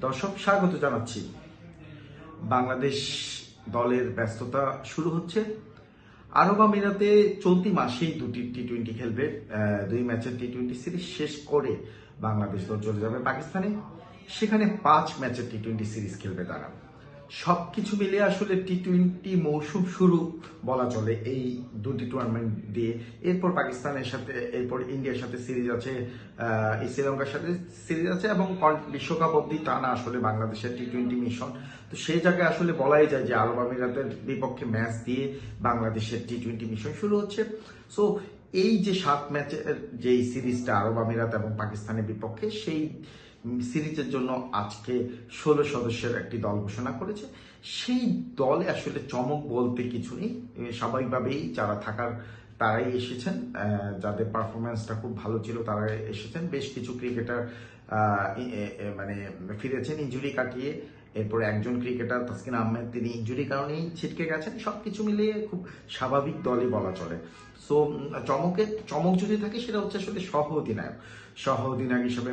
দর্শক স্বাগত জানাচ্ছি। বাংলাদেশ দলের ব্যস্ততা শুরু হচ্ছে। আরব আমিরাতে চলতি মাসেই দুটি টি-20 খেলবে। 2 ম্যাচের টি-20 সিরিজ শেষ করে বাংলাদেশ দল চলে যাবে পাকিস্তানে। সেখানে 5 ম্যাচের টি-20 সিরিজ খেলবে তারা। সবকিছু মিলিয়ে আসলে টি-20 মৌসুম শুরু বলা চলে এই দুটি টুর্নামেন্ট দিয়ে। এরপর পাকিস্তানের সাথে, এরপর ইন্ডিয়ার সাথে সিরিজ আছে, শ্রীলঙ্কার সাথে সিরিজ আছে এবং বিশ্বকাপ অব্দি টানা আসলে বাংলাদেশের টি-20 মিশন। তো সেই জায়গায় আসলে বলাই যায় যে আরব আমিরাতের বিপক্ষে ম্যাচ দিয়ে বাংলাদেশের টি-20 মিশন শুরু হচ্ছে। সো এই যে 7 ম্যাচের যে সিরিজটা আরব আমিরাত এবং পাকিস্তানের বিপক্ষে, সেই সিরিজের জন্য আজকে 16 সদস্যের একটি দল ঘোষণা করেছে। সেই দলে আসলে চমক বলতে কিছু নেই। স্বাভাবিকভাবেই যারা থাকার তারাই এসেছেন, যাদের পারফরমেন্সটা খুব ভালো ছিল তারা এসেছেন। বেশ কিছু ক্রিকেটার মানে ফিরেছেন ইনজুরি কাটিয়ে। এরপরে একজন ক্রিকেটার তাসকিন আহমেদ, তিনি ইনজুরির কারণেই ছিটকে গেছেন। সবকিছু মিলিয়ে খুব স্বাভাবিক দলই বলা চলে। সো চমক যদি থাকে সেটা হচ্ছে আসলে সহ অধিনায়ক হিসেবে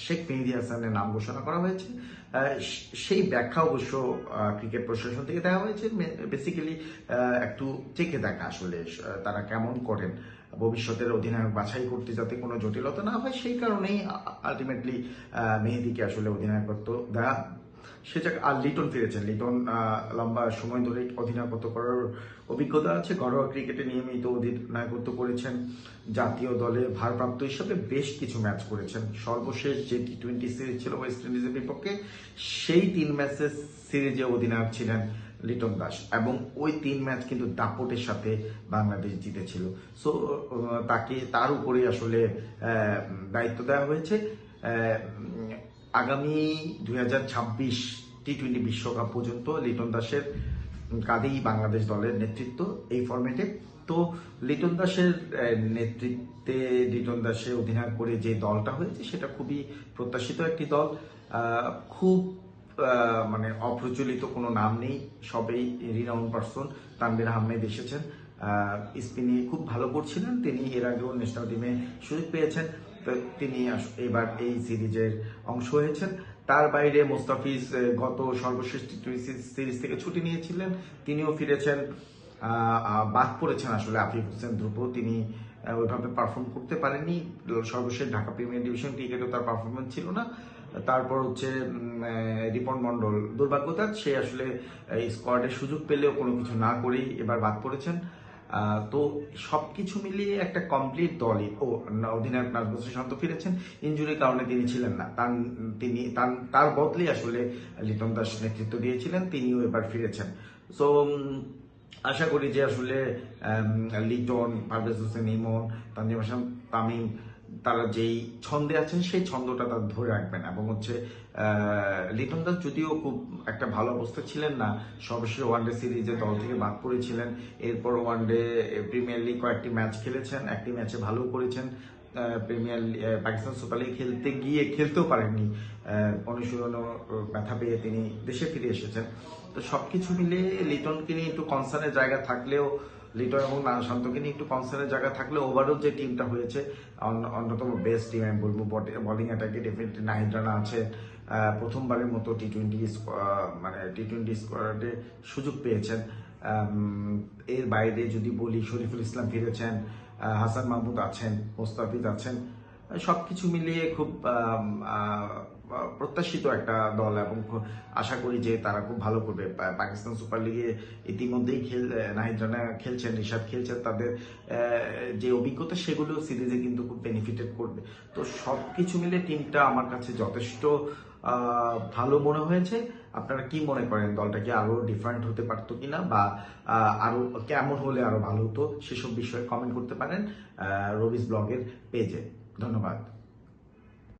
শেখ মেহেদী হাসানের নাম ঘোষণা করা হয়েছে। সেই ব্যাখ্যা অবশ্য ক্রিকেট প্রশাসন থেকে দেওয়া হয়েছে। বেসিক্যালি একটু চেখে দেখা আসলে তারা কেমন করেন, ভবিষ্যতের অধিনায়ক বাছাই করতে যাতে কোনো জটিলতা না হয়, সেই কারণেই আলটিমেটলি মেহেদীকে আসলে অধিনায়কত্ব দেওয়া। সে জায়গায় আর লিটন ফিরেছেন। লিটন লম্বা সময় ধরে অধিনায়কত্ব করার অভিজ্ঞতা আছে। ঘরোয়া ক্রিকেটে নিয়মিত অধিনায়কত্ব করেছেন। জাতীয় দলে ভারপ্রাপ্ত হিসেবে বেশ কিছু ম্যাচ করেছেন। সর্বশেষ যে টি-20 সিরিজ ছিল ওয়েস্ট ইন্ডিজের বিপক্ষে, সেই 3 ম্যাচের সিরিজে অধিনায়ক ছিলেন লিটন দাস এবং ওই 3 ম্যাচ কিন্তু দাপটের সাথে বাংলাদেশ জিতেছিল। সো তার উপরেই আসলে দায়িত্ব দেওয়া হয়েছে। আগামী 2026 টি-20 বিশ্বকাপ পর্যন্ত লিটন দাসের কাঁধেই বাংলাদেশ দলের নেতৃত্ব এই ফরম্যাটে। তো লিটন দাসের নেতৃত্বে, লিটন দাসের অধিনায়ক করে যে দলটা হয়েছে সেটা খুবই প্রত্যাশিত একটি দল। খুব মানে অপ্রচলিত কোনো নাম নেই, সবাই রিনাউন্ড পারসন। তানভীর আহমেদ এসেছেন, স্পিনে খুব ভালো করছিলেন তিনি, এর আগেও ন্যাশনাল টিমে সুযোগ পেয়েছেন। তিনি এবার এই সিরিজের অংশ হয়েছেন। তার বাইরে মোস্তাফিজ গত সর্বশেষ টি-20 সিরিজ থেকে ছুটি নিয়েছিলেন, তিনিও ফিরেছেন। বাদ পড়েছেন আসলে আফিফ হোসেন ধ্রুব, তিনি ওইভাবে পারফর্ম করতে পারেননি। সর্বশেষ ঢাকা প্রিমিয়ার ডিভিশন ক্রিকেটেও তার পারফরমেন্স ছিল না। তারপর হচ্ছে রিপন মন্ডল, দুর্ভাগ্যতা সে আসলে স্কোয়াডের সুযোগ পেলেও কোনো কিছু না করেই এবার বাদ পড়েছেন। তো সবকিছু মিলিয়ে একটা কমপ্লিট দলই। অধিনায়ক নাজমুল শান্ত ফিরেছেন, ইনজুরির কারণে তিনি ছিলেন না। তার বদলে আসলে লিটন দাস নেতৃত্ব দিয়েছিলেন, তিনিও এবার ফিরেছেন। সো আশা করি যে আসলে লিটন, পারভেজ হোসেন ইমন, তানজিম হাসান তামিম, তারা যেই ছন্দে আছেন সেই ছন্দটা তারা ধরে রাখবেন। এবং হচ্ছে লিটন দাস যদিও খুব একটা ভালো অবস্থা ছিলেন না, সর্বশেষ ওয়ানডে সিরিজে দল থেকে বাদ পড়েছিলেন। এরপর ওয়ানডে প্রিমিয়ার লিগ কয়েকটি ম্যাচ খেলেছেন, একটি ম্যাচে ভালো করেছেন। প্রিমিয়ার পাকিস্তান সুপার লিগ খেলতে গিয়ে খেলতেও পারেননি, অনুশীলনও ব্যথা পেয়ে তিনি দেশে ফিরে এসেছেন। তো সবকিছু মিলে লিটনকে নিয়ে একটু কনসার্নের জায়গা থাকলেও, লিটন এবং শান্তকে নিয়ে একটু কনসার্নের জায়গা থাকলেও ওভারঅল যে টিমটা হয়েছে অন্যতম বেস্ট টিম আমি বলবো। বোলিং অ্যাটাকে ডেফিনেটলি নাহিদ রানা আছে, প্রথমবারের মতো টি-20 স্কোয়াডে সুযোগ পেয়েছেন। এর বাইরে যদি বলি, শরীফুল ইসলাম ফিরেছেন, হাসান মাহমুদ আছেন, মোস্তাফিজ আছেন। সবকিছু মিলিয়ে খুব প্রত্যাশিত একটা দল এবং আশা করি যে তারা খুব ভালো করবে। পাকিস্তান সুপার লিগে ইতিমধ্যেই নাহিদ রানা খেলছেন, রিশাদ খেলছেন, তাদের যে অভিজ্ঞতা সেগুলো সিরিজে কিন্তু খুব বেনিফিটেড করবে। তো সবকিছু মিলে টিমটা আমার কাছে যথেষ্ট ভালো মনে হয়েছে। আপনারা কি মনে করেন, দলটা কি আরো ডিফারেন্ট হতে পারতো কিনা, বা আরো কেমন হলে আরো ভালো হতো, সেসব বিষয়ে কমেন্ট করতে পারেন রবিস ব্লগের পেজে। ধন্যবাদ।